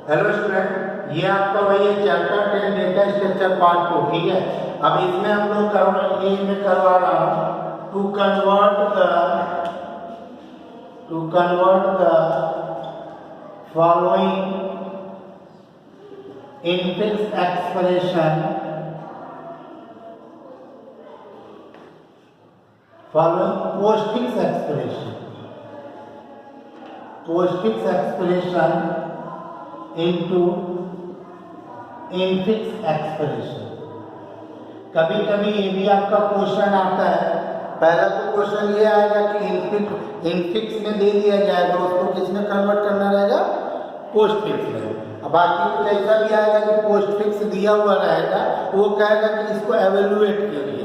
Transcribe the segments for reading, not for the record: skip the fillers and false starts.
Hello student, ये आपका वही है चैप्टर 10 डेटा स्ट्रक्चर पार्ट 2। ठीक है, अब इसमें हम लोग करवा रहा हूँ to convert the following infix expression following postfix expression into infix expression। कभी कभी ये भी आपका क्वेश्चन आता है। पहला तो क्वेश्चन ये आएगा कि इनफिक्स में दे दिया जाएगा, उसको किसमें कन्वर्ट करना रहेगा, पोस्टफिक्स में। अब बाकी जैसा भी आएगा कि पोस्टफिक्स दिया हुआ रहेगा, वो कहेगा कि इसको एवेल्युएट कीजिए।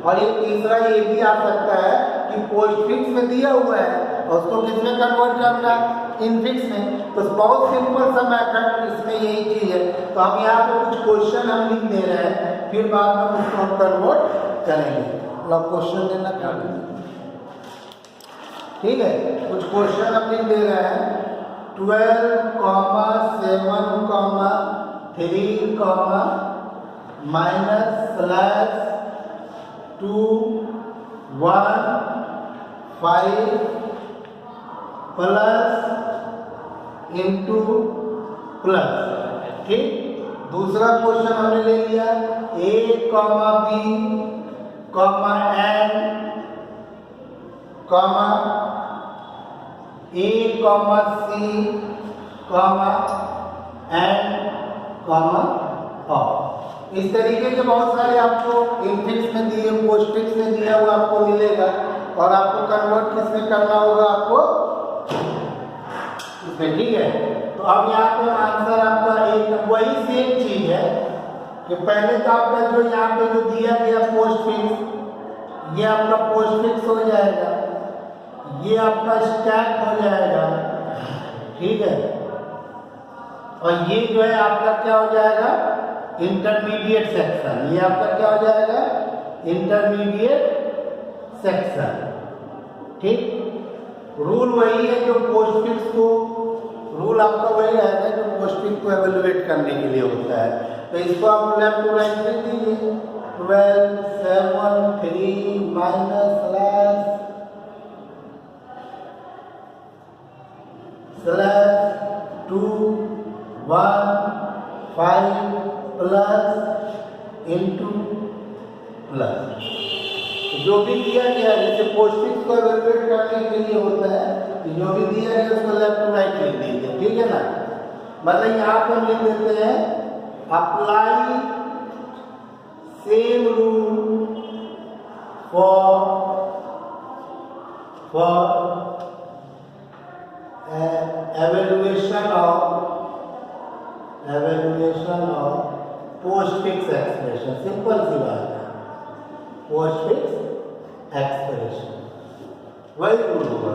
और ये तीसरा ये भी आ सकता है कि पोस्टफिक्स में दिया हुआ है और उसको किसमें कन्वर्ट करना, इनफिक्स में। तो बहुत सिंपल सा मेथड इसमें यही चीज है। तो हम यहाँ पे कुछ क्वेश्चन हम लिख दे रहे हैं, फिर बाद में उसको हम कन्वर्ट करेंगे। मतलब क्वेश्चन देना क्या, ठीक है। कुछ क्वेश्चन हम लिख दे रहे हैं 12, 7, -3, -2, 1, 5 प्लस इंटू प्लस। ठीक, दूसरा क्वेश्चन हमने ले लिया A, B, N, A, C, N, R। इस तरीके के बहुत सारे आपको इनफिक्स में दिए, पोस्टफिक्स में दिया हुआ आपको मिलेगा और आपको कन्वर्ट किसमें करना होगा, आपको इसमें। ठीक है, तो अब यहाँ पे आंसर आपका एक वही सेम चीज है कि पहले तो आपका जो यहाँ पे जो दिया गया पोस्टफिक्स, ये आपका पोस्टफिक्स हो जाएगा, ये आपका स्टैक हो जाएगा। ठीक है, और ये जो है आपका क्या हो जाएगा, इंटरमीडिएट सेक्शन। ये आपका क्या हो जाएगा, इंटरमीडिएट सेक्शन। ठीक, रूल वही है जो पोस्टफिक्स को, रूल आपका वही रहेगा जो पोस्टफिक्स को एवेल्युएट करने के लिए होता है। तो इसको आप लेफ्ट टू राइट लिख दीजिए। 12, 7, 3 -/2, 1, 5 प्लस इंटू प्लस। जो भी दिया गया, जैसे पोस्टफिक्स को एवेल्युएट करने के लिए होता है, जो भी दिया गया उसको लेफ्ट टू राइट लिख दीजिए। ठीक है ना, मतलब यहाँ पर लिख देते हैं apply same rule for evaluation of postfix expression. Simple सी बात है, पोस्टफिक्स एक्सप्रेशन वही रूल होगा।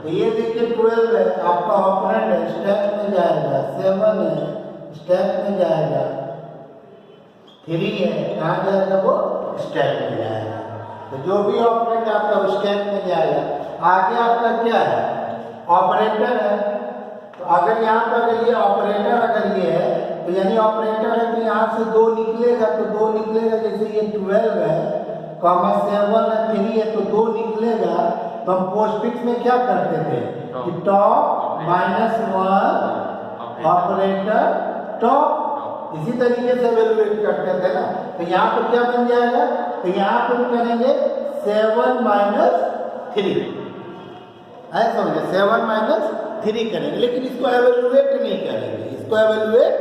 तो ये देखिए 12 है, आपका ऑपरेंड है, स्टैक में जाएगा। 7 है, स्टैक में जाएगा। 3 है, कहाँ जाएगा, वो स्टैक में जाएगा। तो जो भी ऑपरेंड आपका वो स्टैक में जाएगा। आगे आपका क्या है, ऑपरेटर है। तो अगर यहाँ पर अगर ये ऑपरेटर अगर ये है, तो यानी ऑपरेटर है तो यहाँ से 2 निकलेगा, तो 2 निकलेगा। जैसे ये 12 है, 7 है, 3 है, तो 2 निकलेगा। तो हम पोस्टफिक्स में क्या करते थे कि टॉप -1 ऑपरेटर टॉप, इसी तरीके से एवेल्युएट करते थे ना। तो यहाँ पर क्या बन जाएगा, तो यहाँ पर करेंगे 7 -3, है समझे, 7 -3 करेंगे। लेकिन इसको एवेल्युएट नहीं करेंगे, इसको एवेल्युएट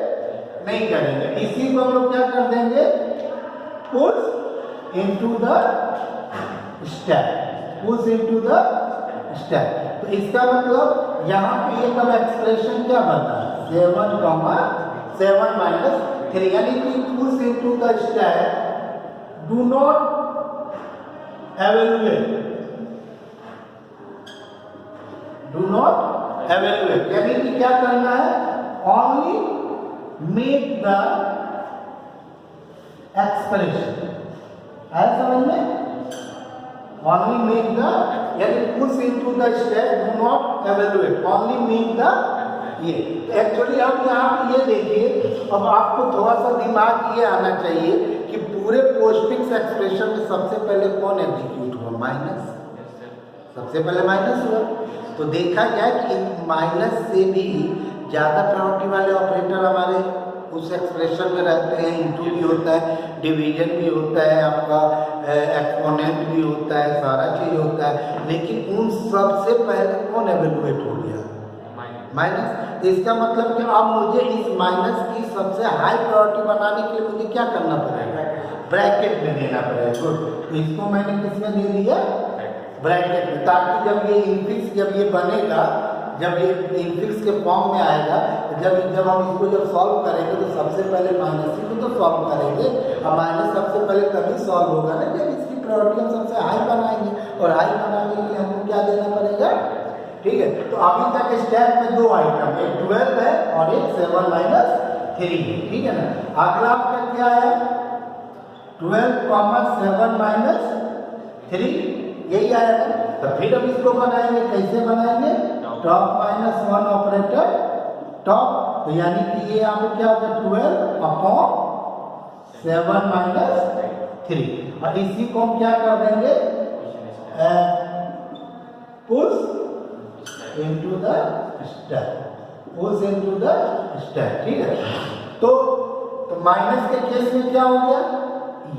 नहीं करेंगे। इसी को हम लोग क्या कर देंगे, push into the stack, push into the stack. तो इसका मतलब यहाँ पे ये कब एक्सप्रेशन क्या बना, 7 -3, यानी कि push into the stack, do not evaluate, यानी कि क्या करना है, ओनली मेक द एक्सप्रेशन। है समझ में, ओनली मेक द, यानी push into the stack, do not evaluate, only make the ये एक्चुअली आप यहाँ पे ये देखिए, अब आपको थोड़ा सा दिमाग ये आना चाहिए कि पूरे पोस्टफिक्स एक्सप्रेशन में सबसे पहले कौन एग्जीक्यूट हुआ? माइनस। सबसे पहले माइनस हुआ। तो देखा गया कि माइनस से भी ज़्यादा प्रायोरिटी वाले ऑपरेटर हमारे उस एक्सप्रेशन में रहते हैं। इंटू भी होता है, डिवीजन भी होता है, आपका एक्सपोनेंट भी होता है, सारा चीज़ होता है, लेकिन उन सबसे पहले कौन एवेलुएट हो गया? माइनस। तो इसका मतलब कि अब मुझे इस माइनस की सबसे हाई प्रायोरिटी बनाने के लिए मुझे क्या करना पड़ेगा? ब्रैकेट में देना पड़ेगा। तो इसको मैंने किसमें दे दिया? ब्रैकेट में, ताकि जब ये इनफिक्स जब ये बनेगा, जब ये इनफिक्स के फॉर्म में आएगा, जब हम इसको जब सॉल्व करेंगे तो सबसे पहले माइनस ही को तो सॉल्व करेंगे। अब माइनस सबसे पहले तभी सॉल्व होगा ना जब इसकी प्रायोरिटी हम सबसे हाई बनाएंगे, और हाई बनाने के लिए हमको क्या देना पड़ेगा? ठीक है। तो अभी तक स्टैक में दो आइटम, एक 12 है और एक 7 - 3 है, ठीक है ना। अगला आपका क्या है? 12, 7 - 3, यही आएगा। तो फिर हम इसको बनाएंगे, कैसे बनाएंगे? टॉप -1 ऑपरेटर टॉप, तो यानी कि ये यहाँ पे क्या होगा? 12/7 - 3, और इसी को हम क्या कर देंगे? Push into the stack, push into the stack, ठीक है। तो माइनस के केस में क्या हो गया?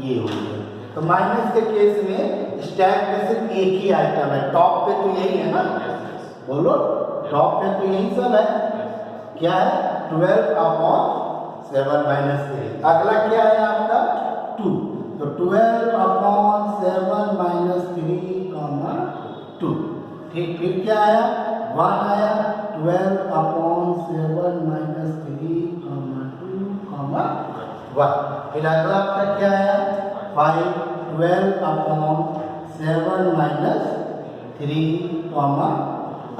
ये हो गया। तो माइनस के केस में स्टैक में सिर्फ एक ही आइटम है, टॉप पे तो यही है ना, बोलो टॉप पे तो यही सब है। क्या है? 12/7 - 3। अगला क्या है आपका? 2, तो 12/7 - 3, 2, ठीक। फिर क्या आया? 1 आया। 12/7 - 3, 2, 1। फिर अगला आपका क्या आया? 5, 12/7 - 3,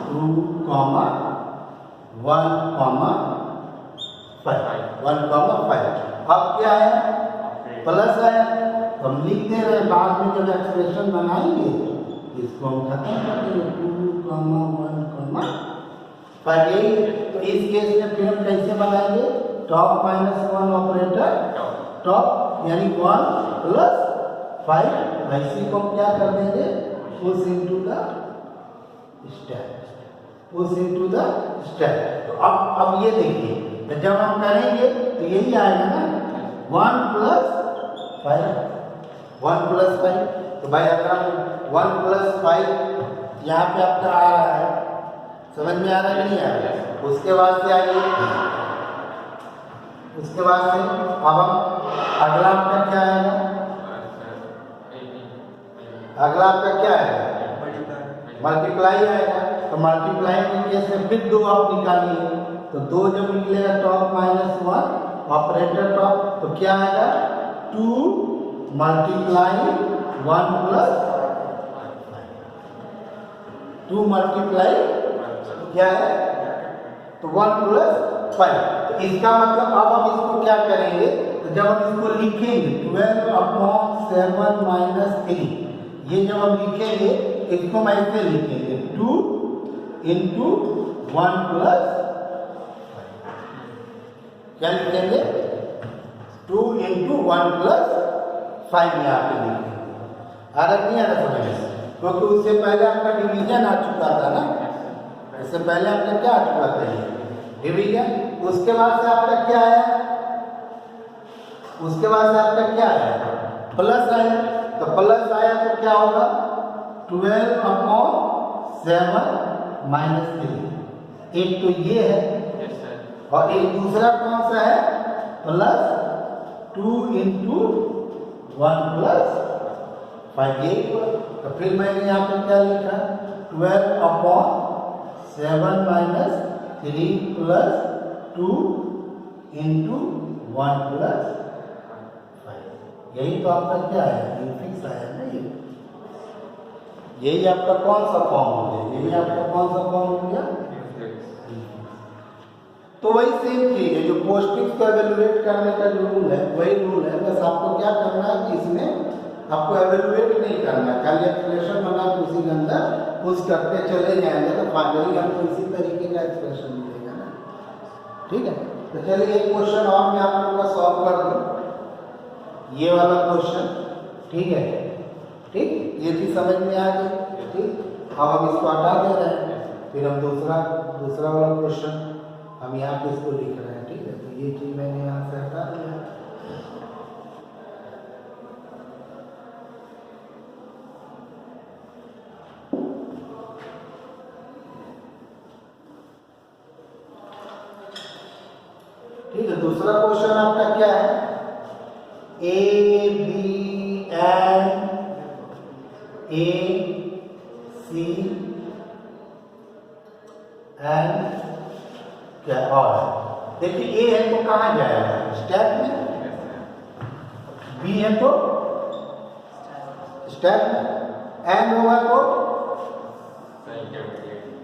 2, 1, 5। अब क्या आया? प्लस आया। तो हम लिख दे रहे हैं, बाद में जब एक्सप्रेशन बनाएंगे इसको हम खत्म कर देंगे। 2, 1, 5। यही। तो इस केस में फिर हम कैसे बनाएंगे? टॉप -1 ऑपरेटर टॉप, यानी 1 + 5। इसी को हम क्या कर देंगे? Push into the stack, push into the stack. तो अब ये देखिए, तो जब हम करेंगे तो यही आएगा ना, 1 + 5, 1 + 5। तो भाई अगर 1 + 5 यहाँ पे आपका आ रहा है, समझ में आ रहा है? नहीं आ रहा है? उसके बाद से आइए, उसके बाद से अब हम अगला आपका क्या आएगा? अगला आपका क्या आएगा? मल्टीप्लाई आएगा। तो मल्टीप्लाई के केस में फिर 2 आप निकालिए, तो 2 जब निकलेगा टॉप -1 ऑपरेटर टॉप, तो क्या आएगा? 2 × 1 + 2 मल्टीप्लाई क्या है? तो 1 + 5। तो इसका मतलब अब हम इसको क्या करेंगे? तो जब हम इसको लिखेंगे 12/7 - 3, ये जब हम लिखेंगे इसको हम ऐसे लिखेंगे 2 × 1 + 5। क्या लिखेंगे? 2 × 1 + 5 यहाँ पे लिखेंगे। आ रहा नहीं आ रहा समझ में? क्योंकि उससे पहले आपका डिवीजन आ चुका था ना, इससे पहले आपका क्या आ चुका था? डिवीजन। उसके बाद से आपका क्या आया? उसके बाद से आपका क्या आया? प्लस आया। तो प्लस आया तो क्या होगा? 12/7 - 3। एक तो ये है, और एक दूसरा कौन सा है? प्लस 2 × 1 + 5। ये तो फिर मैंने यहाँ पे क्या लिखा? 12/7 - 3 + 2 × 1 + 5। यही तो आपका क्या है? इनफिक्स आया ना ये। यही आपका कौन सा फॉर्म हो गया? यही आपका कौन सा फॉर्म हो गया? तो वही सेम चीज है, जो पोस्टफिक्स को एवेलुएट करने का जो रूल है वही रूल है। बस आपको क्या करना है कि इसमें आपको एवेलुएट नहीं करना, खाली एक्सप्रेशन बना के उसी के अंदर पुश करते चले जाएंगे, तो फाइनली हमको इसी तरीके का एक्सप्रेशन मिलेगा ना। ठीक है। तो चलिए एक क्वेश्चन और मैं आप लोगों का सॉल्व कर दूँ, ये वाला क्वेश्चन, ठीक है। ठीक, ये चीज समझ में आ गई। ठीक, अब हम इसको हटा दे रहे हैं, फिर हम दूसरा वाला क्वेश्चन हम यहाँ पे इसको लिख रहे हैं। ठीक है, तो ये चीज मैंने यहाँ से हटा दिया। ठीक है, दूसरा क्वेश्चन आपका क्या है, a b and a c and क्या और देखिए, ए है तो कहाँ जाएगा, स्टेप में, बी है तो स्टेप में, एंड होगा तो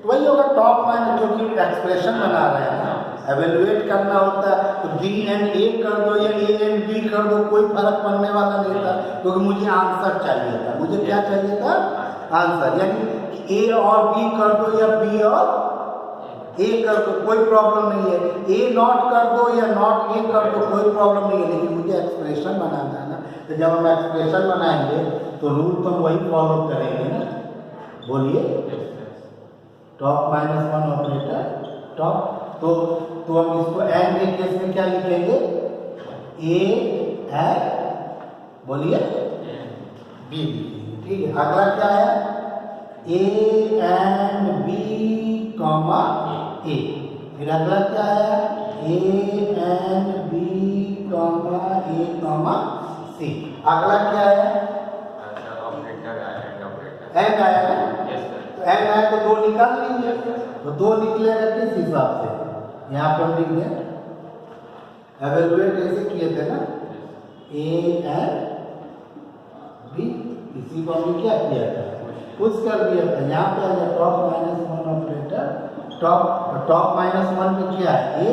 वही होगा टॉप माइनस, जो कि एक्सप्रेशन बना रहे हैं ना, एवेल्युएट करना होता है। तो बी एंड ए कर दो या ए एंड बी कर दो, कोई फर्क पड़ने वाला नहीं था, क्योंकि मुझे आंसर चाहिए था। मुझे क्या चाहिए था, आंसर। यानी ए और बी कर दो या बी और ए कर दो, कोई प्रॉब्लम नहीं है। ए नॉट कर दो या नॉट ए कर दो, कोई प्रॉब्लम नहीं है, लेकिन मुझे एक्सप्रेशन बनाना है ना। तो जब हम एक्सप्रेशन बनाएंगे तो रूल तो हम वही फॉलो करेंगे ना। बोलिए, top minus one operator top, तो हम इसको एंड के केस में क्या लिखेंगे, ए एंड, बोलिए बी। ठीक है, अगला क्या है, A and B comma A. फिर अगला क्या है, A and B comma A comma C. अगला क्या है, एंड आया ना, तो एंड आया तो दो निकाल लीजिए। तो दो निकलेगा किस हिसाब से, यहाँ पर हम लिख दें, एवेल्युएट ऐसे किए थे ना, ए एंड बी, इसी को हमने क्या किया था, पुश कर दिया था। यहाँ पे आ top minus one operator top minus one में क्या है, ए,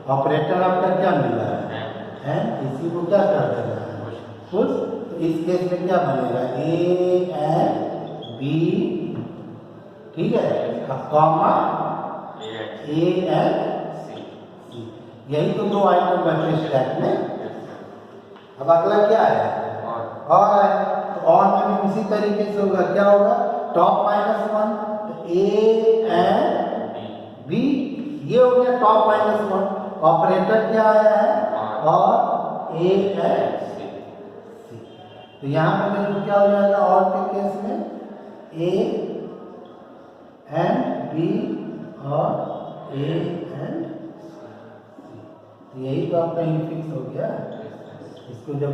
ऑपरेटर आपका क्या मिला है, इसी को क्या कर देना है, पुश। तो इस केस में क्या बनेगा, ए एंड बी, ठीक है, कॉमा ए एंड सी। यही तो दो आइटम बचे स्टैक में। अब अगला क्या है, और है, तो और में भी उसी तरीके से होगा, क्या होगा, top minus one, a and b, ये हो गया टॉप माइनस वन। ऑपरेटर क्या आया है, और ए एंड सी। तो यहाँ पे मेरे को क्या हो जाएगा, और के केस में ए एंड बी और ए एंड सी। यही तो आपका इनफिक्स हो गया। इसको जब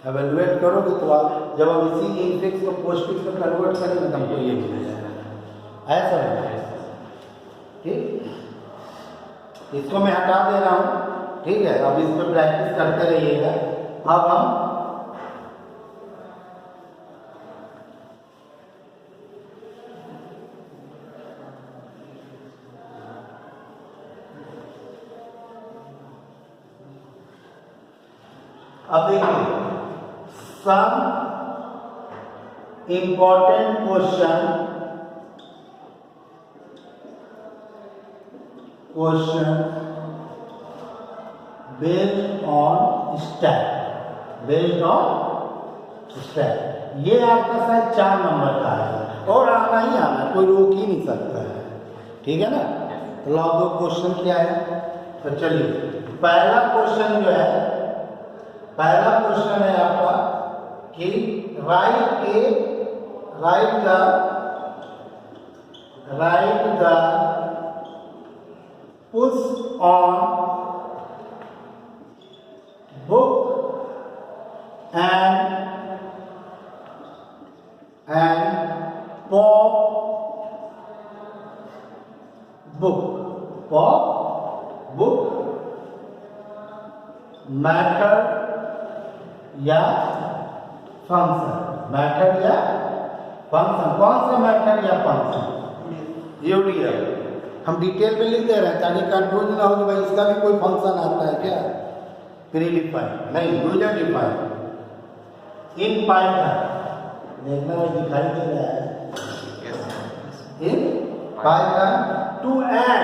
एवेल्युएट करोगे तो आप, जब हम इसी इनफिक्स को पोस्टफिक्स में कन्वर्ट करेंगे तो हमको ये मिल जाएगा, ऐसा। ठीक, इसको मैं हटा दे रहा हूँ। ठीक है, अब इस पर प्रैक्टिस करते रहिएगा। अब हम अब देखिए, some important question based on stack, ये आपका शायद 4 नंबर का है, और आना ही आना, कोई रोक ही नहीं सकता है। ठीक है ना। तो लो, दो क्वेश्चन क्या है, तो चलिए पहला क्वेश्चन जो है, पहला क्वेश्चन है आपका कि right the push on book and pop book method या फंक्शन, मैथड या फंक्शन, कौन सा मैथड या फंक्शन, यूडीएफ। हम डिटेल में लिख दे रहे हैं ताकि कंफ्यूज ना हो कि भाई इसका भी कोई फंक्शन आता है क्या, प्रीडिफाइंड नहीं, यूजर डिफाइंड इन पाइथन। देखना वो दिखाई दे रहा है, in Python to add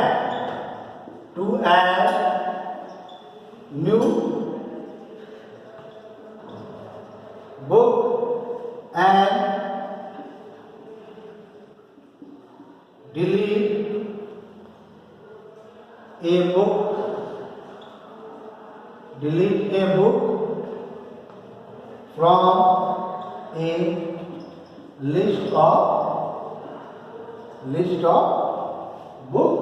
to add new book and delete a book from a list of book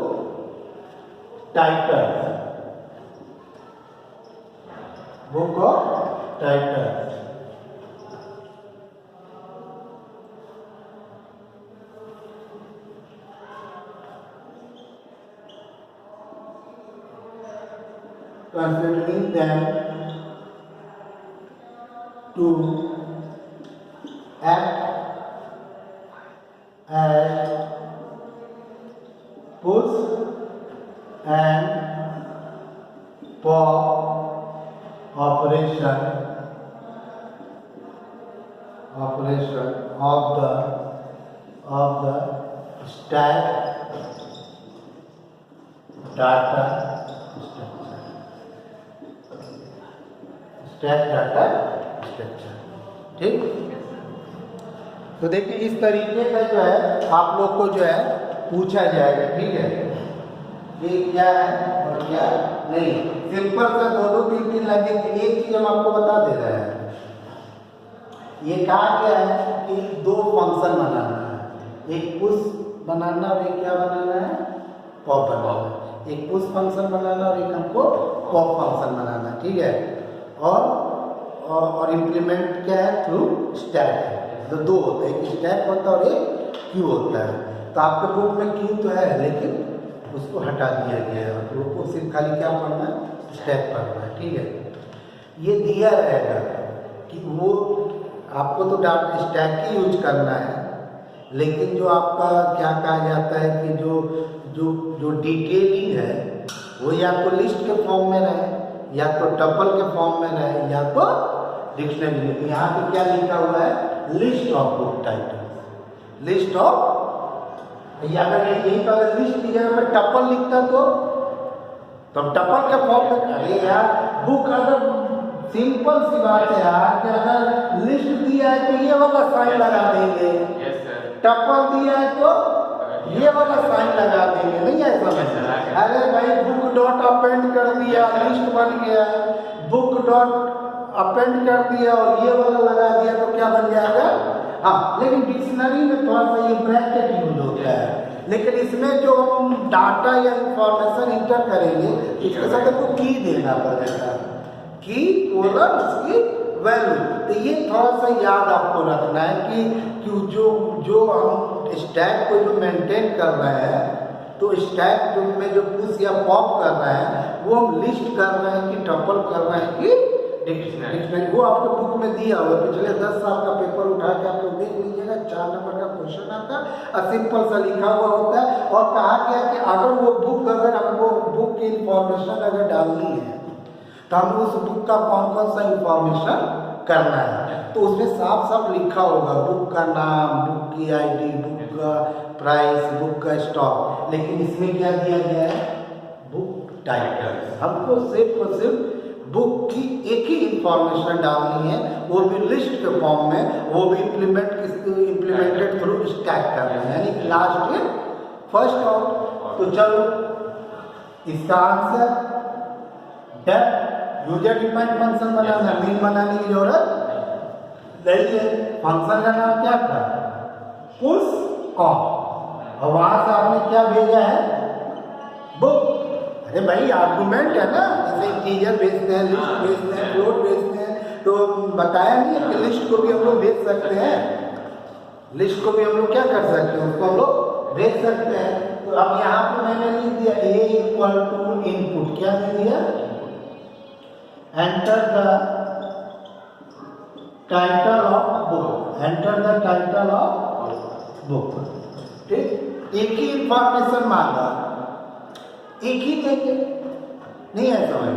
titles. Considering them to act as push and pop operation of the stack data structure. ठीक, तो देखिए इस तरीके का जो है आप लोग को जो है पूछा जाएगा। ठीक है, ये क्या है और क्या नहीं, सिंपल से दो तीन लगे। एक चीज हम आपको बता दे रहे हैं, ये कहा गया है कि दो फंक्शन बनाना है, एक पुश बनाना और एक क्या बनाना है, पॉप बनाना। एक पुश फंक्शन बनाना और एक हमको पॉप फंक्शन बनाना। ठीक है, और इम्प्लीमेंट क्या है, थ्रू स्टैक है। तो दो होता है, एक स्टैक होता है और एक क्यू होता है। तो आपके बुक में क्यू तो है लेकिन उसको हटा दिया गया है, तो उसको सिर्फ खाली क्या पढ़ना है, स्टैक पढ़ना है। ठीक है, ये दिया रहेगा कि वो आपको तो डाटा स्टैक ही यूज करना है, लेकिन जो आपका क्या कहा जाता है कि जो डिटेलिंग है वो या तो लिस्ट के फॉर्म में रहे, या तो टपल के फॉर्म में रहे, या तो डिक्शनरी में। यहाँ पे क्या लिखा हुआ है, list of book titles, list of. या अगर यही पर अगर लिस्ट की जगह पे टपल लिखता तो टपल के फॉर्म में। अरे यार बुक अगर सिंपल सी बात है यार कि अगर लिस्ट दिया है तो ये वाला साइन लगा देंगे, टपल दिया है तो ये वाला साइन लगा देंगे, नहीं ऐसा नहीं। अरे भाई बुक डॉट अपेंड कर दिया, लिस्ट बन गया, बुक डॉट अपेंड कर दिया और ये वाला लगा दिया तो क्या बन जाएगा। हाँ, लेकिन डिक्शनरी में थोड़ा सा ये ब्रैकेट यूज होता है, लेकिन इसमें जो हम डाटा या इंफॉर्मेशन इंटर करेंगे इसके साथ हमको की देना पड़ेगा, की कोलन उसकी वैल्यू। तो ये थोड़ा सा याद आपको रखना है कि जो हम स्टैक को जो मेंटेन कर रहे हैं, तो स्टैक में जो पुश या पॉप कर रहे हैं वो हम लिस्ट कर रहे हैं कि टपल कर रहे हैं कि डिक्शनरी। वो आपके बुक में दिया हुआ, पिछले 10 साल का पेपर उठा के आप लोग देख लीजिएगा, 4 नंबर का क्वेश्चन आता है और सिंपल सा लिखा हुआ होता है। और कहा गया कि अगर वो बुक, अगर हमको बुक की इंफॉर्मेशन अगर डालनी है तो हम उस बुक का कौन कौन सा इंफॉर्मेशन करना है, तो उसमें साफ साफ लिखा होगा बुक का नाम, बुक की आईडी, बुक का प्राइस, बुक का स्टॉक। लेकिन इसमें क्या दिया गया है, बुक टाइटल। हमको सिर्फ और सिर्फ बुक की एक ही इंफॉर्मेशन डालनी है, वो भी लिस्ट के फॉर्म में, वो भी इम्प्लीमेंटेड थ्रू स्टैक करना है, यानी लास्ट इन फर्स्ट आउट। तो चलो इसका answer done. User defined function बनाना, मीन बनाने की जरूरत नहीं है। फंक्शन का नाम क्या था, पुश ऑन, और वहां से आपने क्या भेजा है, बुक। अरे भाई आर्गुमेंट है ना, जैसे इंटीजर भेजते हैं, लिस्ट भेजते हैं, फ्लोट भेजते हैं, तो बताया नहीं है कि लिस्ट को भी हम लोग भेज सकते हैं, लिस्ट को भी हम लोग क्या कर सकते हैं, उसको हम लोग भेज सकते हैं। तो अब यहाँ पे मैंने लिख दिया a इक्वल टू इनपुट, क्या दे दिया, enter the title of book, enter the title of book. ठीक, एक ही इंफॉर्मेशन मांगा, एक ही देंगे, नहीं है समझ।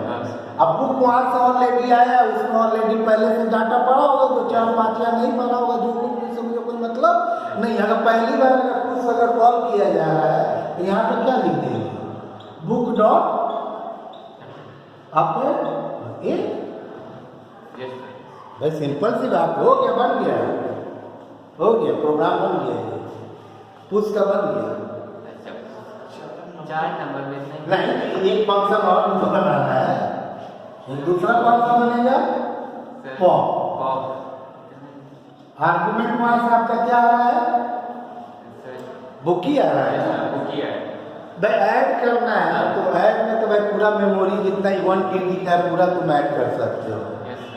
अब बुक वहां से ऑलरेडी आया, उसमें ऑलरेडी पहले से डाटा पड़ा होगा, तो 4-5 या नहीं पड़ा होगा, जो कुछ से मुझे कोई मतलब नहीं। अगर पहली बार अगर कुछ अगर कॉल किया जा रहा है तो यहाँ पर क्या लिख देंगे, बुक डॉट अब ये Yes, sir. भाई सिंपल सी बात हो गया, बन गया, हो गया, प्रोग्राम बन गया, ये पुश का बन गया। अच्छा, 4 नंबर में से नहीं, एक फंक्शन और मुझको बनाना है, एक दूसरा कौन सा बनेगा? पॉप। आर्गुमेंट वहां से आपका क्या आ रहा है? बुक ही आ रहा है। बुक ही है। भाई ऐड करना है ना, तो ऐड में तो भाई पूरा मेमोरी जितना 1 TB का है पूरा तुम ऐड कर सकते हो।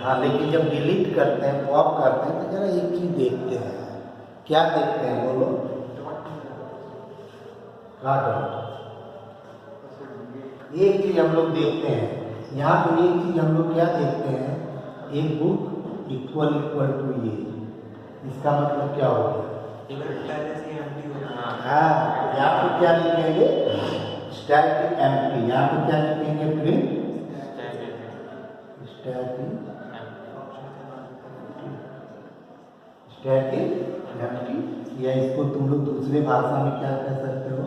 हाँ, लेकिन जब डिलीट करते हैं, पॉप करते हैं, तो जरा एक चीज देखते हैं। क्या देखते हैं बोलो? एक चीज हम लोग देखते हैं यहाँ पे, एक चीज हम लोग क्या देखते हैं? एक बुक इक्वल टू ये, इसका मतलब क्या हो गया? हाँ, यहाँ पे क्या लिखेंगे? Static empty. यहाँ पे क्या लिखेंगे? प्रिंट स्टैटिक एम्प्टी, या इसको तुम लोग दूसरे भाषा में क्या कह सकते हो?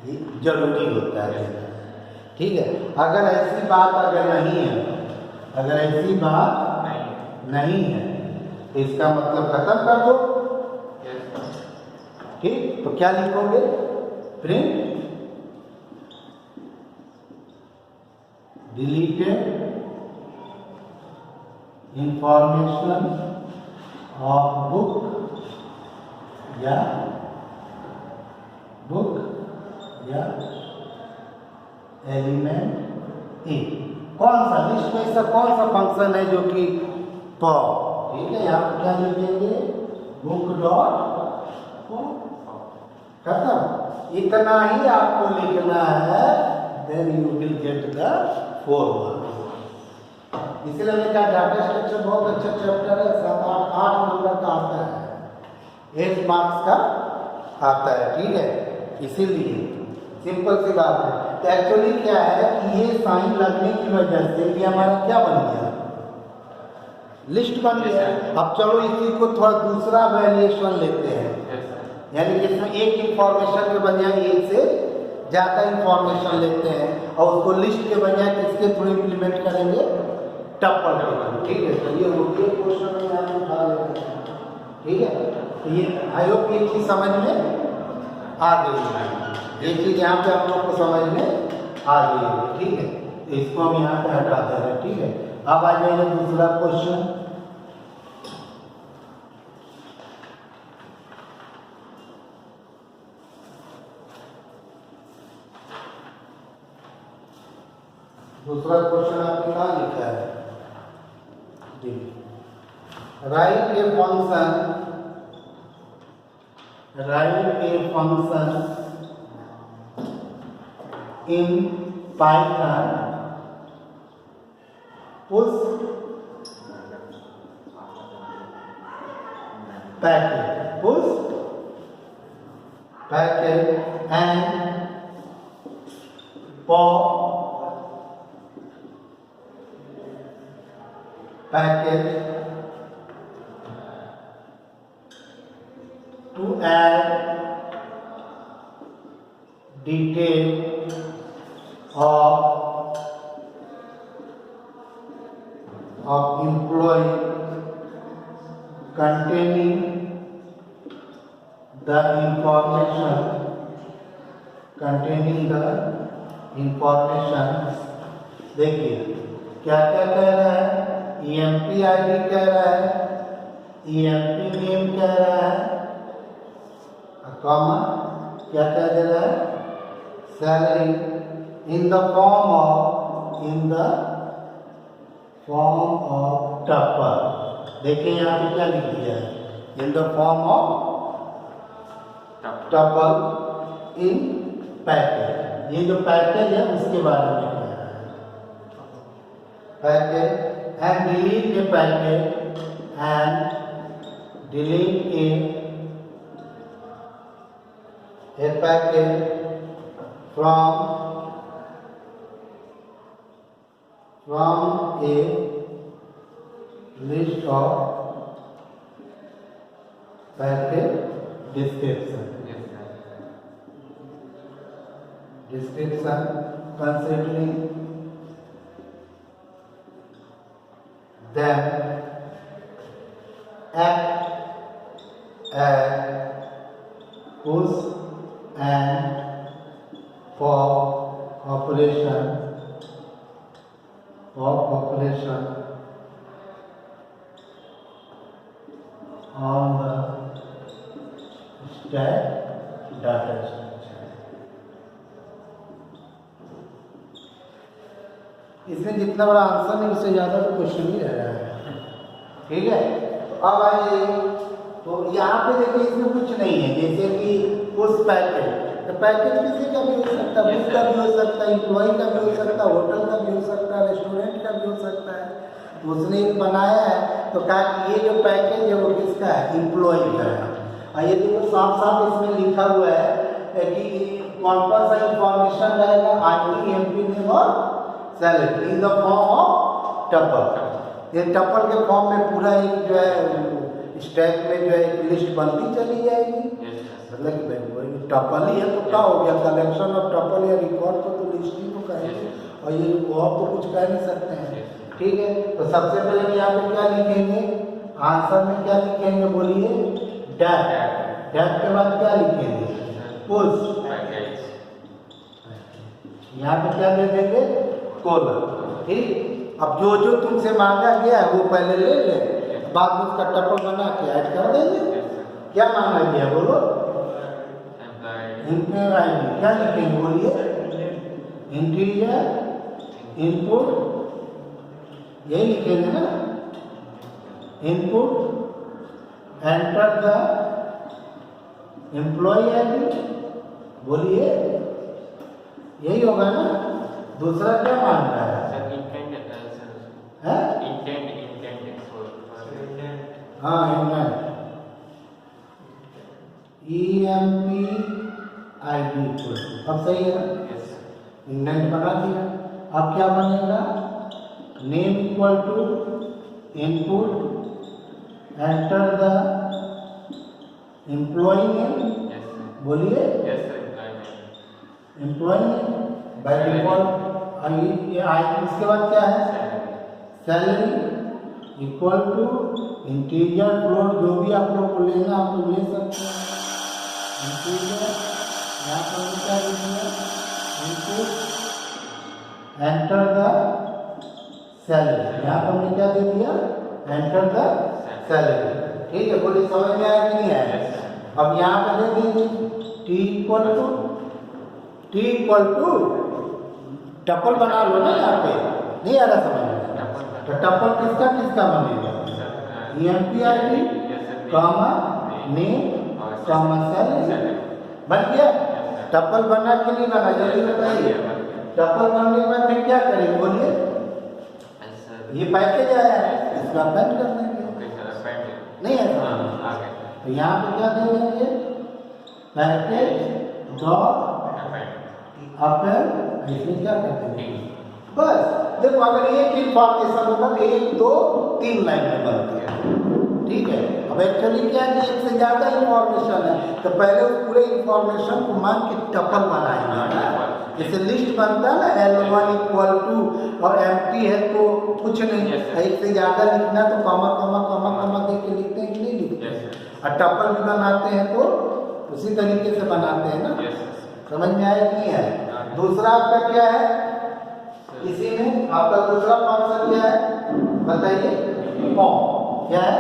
ये जरूरी होता है। ठीक है, अगर ऐसी बात अगर नहीं है, अगर ऐसी बात नहीं है, तो इसका मतलब खत्म कर दो। ठीक, तो क्या लिखोगे? Print deleted information of book या एलिमेंट ए। कौन सा लिस्ट में से कौन सा फंक्शन है जो कि पॉप? ठीक है, यहाँ पर क्या लिखेंगे? बुक डॉट खत्म। इतना ही आपको लिखना है, then you will get the 4 marks. इसलिए मैंने कहा डाटा स्ट्रक्चर बहुत अच्छा चैप्टर है, 7-8 नंबर का आता है, 8 मार्क्स का आता है। ठीक है, इसीलिए सिंपल सी बात है। तो एक्चुअली क्या है कि ये साइन लगने की वजह से ये हमारा क्या बन गया? लिस्ट बन गया। अब चलो इसी को थोड़ा दूसरा वेरिएशन लेते हैं, यानी कि इसमें एक इंफॉर्मेशन के बजाय एक से ज़्यादा इंफॉर्मेशन लेते हैं और उसको लिस्ट के बजाय किसके थ्रू इम्प्लीमेंट करेंगे? टप्पल के थ्रू। ठीक है, तो ये हो गया क्वेश्चन में यहाँ उठा लेते हैं। ठीक है, तो ये आई होप ये चीज़ समझ में आ गई है। ये चीज़ यहाँ पे आप लोग को समझ में आ गई है। ठीक है, तो इसको हम यहाँ पे हटा दे रहे हैं। ठीक है, अब आ जाइए दूसरा क्वेश्चन। दूसरा क्वेश्चन आपने कहाँ लिखा है? Right a function in Python push package and pop package to add detail of employee containing the information देखिए क्या क्या कह रहा है? EMP ID कह रहा है, EMP नेम कह रहा है, कॉमा क्या कह दे रहा है? Salary in the form of tuple. देखिए यहाँ पे क्या लिख दिया है? In the form of tuple in package. ये जो पैकेज है उसके बारे में कह रहा है। Package and delete a packet and delete a packet from a list of packet description. description considering them act as push and for operation on the stack data structure. इसमें जितना बड़ा आंसर नहीं उससे ज़्यादा तो क्वेश्चन ही रह रहा है। ठीक है, तो अब आइए, तो यहाँ पे देखिए इसमें कुछ नहीं है, जैसे कि उस पैकेज, तो पैकेज किसी का भी हो सकता है, बुक का भी हो सकता है, एम्प्लॉय का भी हो सकता है, होटल का भी हो सकता है, रेस्टोरेंट का भी हो सकता है। तो उसने एक बनाया है तो कहा कि ये जो पैकेज है वो किसका है, एम्प्लॉय का है। और ये देखो साफ साफ इसमें लिखा हुआ है कि कौन कौन सा इंफॉर्मेशन रहेगा, आईडी, एमपी नेम और salary in the form of tuple. ये टपल के फॉर्म में पूरा एक जो है स्टैक में जो है एक लिस्ट बनती चली जाएगी। मतलब कि टपल ही है तो क्या हो गया, कलेक्शन ऑफ टपल या रिकॉर्ड को तो लिस्ट ही तो कहेंगे, और ये वो आप तो कुछ कह नहीं सकते हैं। ठीक है, तो सबसे पहले यहाँ पे क्या लिखेंगे, आंसर में क्या लिखेंगे बोलिए, डैट। डैट के बाद क्या लिखेंगे, पुश। यहाँ पे क्या दे देंगे, कॉलम। ठीक, अब जो जो तुमसे मांगा गया है वो पहले ले ले, बाद में उसका टपल बना के ऐड कर देंगे। क्या मांगा गया बोलो, इनपुट आईडी क्या लिखेंगे बोलिए, इंटीरियर इनपुट, यही लिखेंगे ना, input enter the employee ID, बोलिए यही होगा ना। दूसरा क्या मांग रहा है, हाँ इंटेंट, EMP ID को, अब सही है ना, इंडेंट बना दिया। अब क्या बनेगा, name equal to input enter the employee name, बोलिए एम्प्लॉय नेम बाय डिफॉल्ट। इसके बाद क्या है, salary equal to integer floor, जो भी आप लोग को लेना आप लोग ले सकते हैं। इंटीरियर यहाँ पर क्या लिखिए, इनपुट एंटर द सैलरी, यहाँ पर हमने क्या दे दिया, एंटर द सैलरी। ठीक है, बोलिए समझ में आया कि नहीं आया। अब यहाँ पर दे दीजिए टी इक्वल टू टपल बना लो ना, यहाँ पे नहीं आ रहा समझ में, तो टपल किसका किसका बनेगा, EMP ID comma name comma salary, बन गया। टपल बना के नहीं बना, जल्दी बताइए। टपल बनने के बाद फिर क्या करेंगे बोलिए, ये पैकेज आया है इसको अपेंड कर देंगे, नहीं है तो यहाँ पे क्या दे देंगे, पैकेज डॉट अपेंड, इसमें क्या कर देंगे, बस। देखो अगर एक इंफॉर्मेशन होगा तो 1 2 3 लाइन में बनती है। ठीक है, अब एक्चुअली क्या है कि एक से ज़्यादा इंफॉर्मेशन है, तो पहले उस पूरे इंफॉर्मेशन को मान के टपल बनाएंगे। जैसे लिस्ट बनता है ना, L1 इक्वल टू, और एम्प्टी है तो कुछ नहीं, एक से ज़्यादा लिखना तो कॉमा कॉमा कॉमा कॉमा दे के लिखते हैं कि नहीं लिखते हैं। और टपल भी बनाते हैं तो उसी तरीके से बनाते हैं ना, समझ में आया कि नहीं है। दूसरा आपका क्या है, इसी में आपका दूसरा फंक्शन क्या है बताइए, फॉर्म क्या है,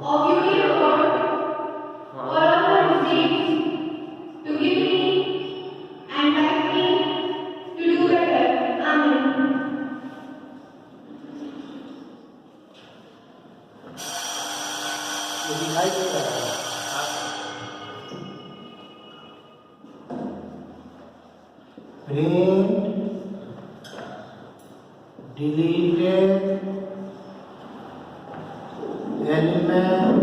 of you print deleted element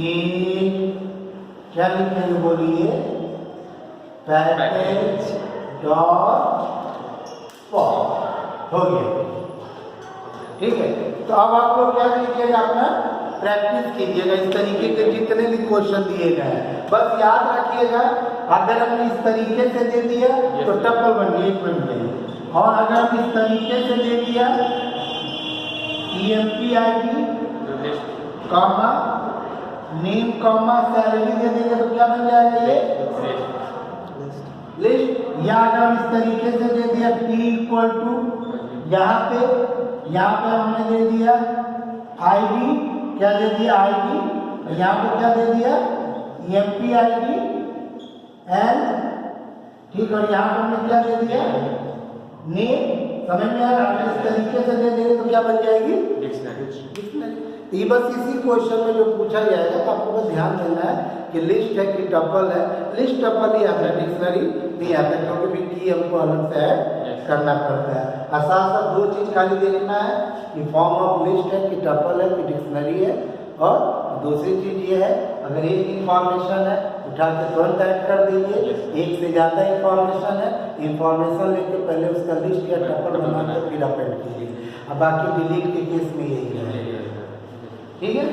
in, क्या लिखेंगे बोलिए, पैकेज डॉट फॉर्म। हो गया, ठीक है। तो अब आप लोग क्या कीजिएगा, अपना प्रैक्टिस कीजिएगा इस तरीके के जितने भी क्वेश्चन दिए गए हैं। बस याद रखिएगा, अगर हमने इस तरीके से दे दिया तो टप्पल बन गई, एक मिनट में। और अगर हम इस तरीके से दे दिया EMPID comma name comma salary दे देंगे तो क्या बन जाएगा ये लिस्ट। या अगर हम इस तरीके से दे दिया P इक्वल टू, यहाँ पे हमने दे दिया ID, क्या दे दिया ID, यहाँ पे क्या दे दिया EMPID एंड, ठीक, और यहाँ पे हमने क्या दे दिया नेम। समझ में आ रहा है? इस तरीके से दे देंगे तो क्या बन जाएगी डिक्शनरी। ये बस इसी क्वेश्चन में जो पूछा जाएगा तो आपको बस ध्यान देना है कि लिस्ट है कि टपल है। लिस्ट टपल ही आता है, डिक्शनरी नहीं आता, क्योंकि भी की हमको अलग से ऐड करना पड़ता है। और साथ साथ दो चीज खाली देखना है कि फॉर्म ऑफ लिस्ट है कि टपल है कि डिक्शनरी है। और दूसरी चीज ये है, अगर एक इंफॉर्मेशन है उठा के तुरंत ऐड कर दीजिए, एक से ज़्यादा इंफॉर्मेशन है, इंफॉर्मेशन लेके पहले उसका लिस्ट या टपल बना के फिर अपेंड कीजिए। अब बाकी डिलीट के केस में यही है, ठीक है।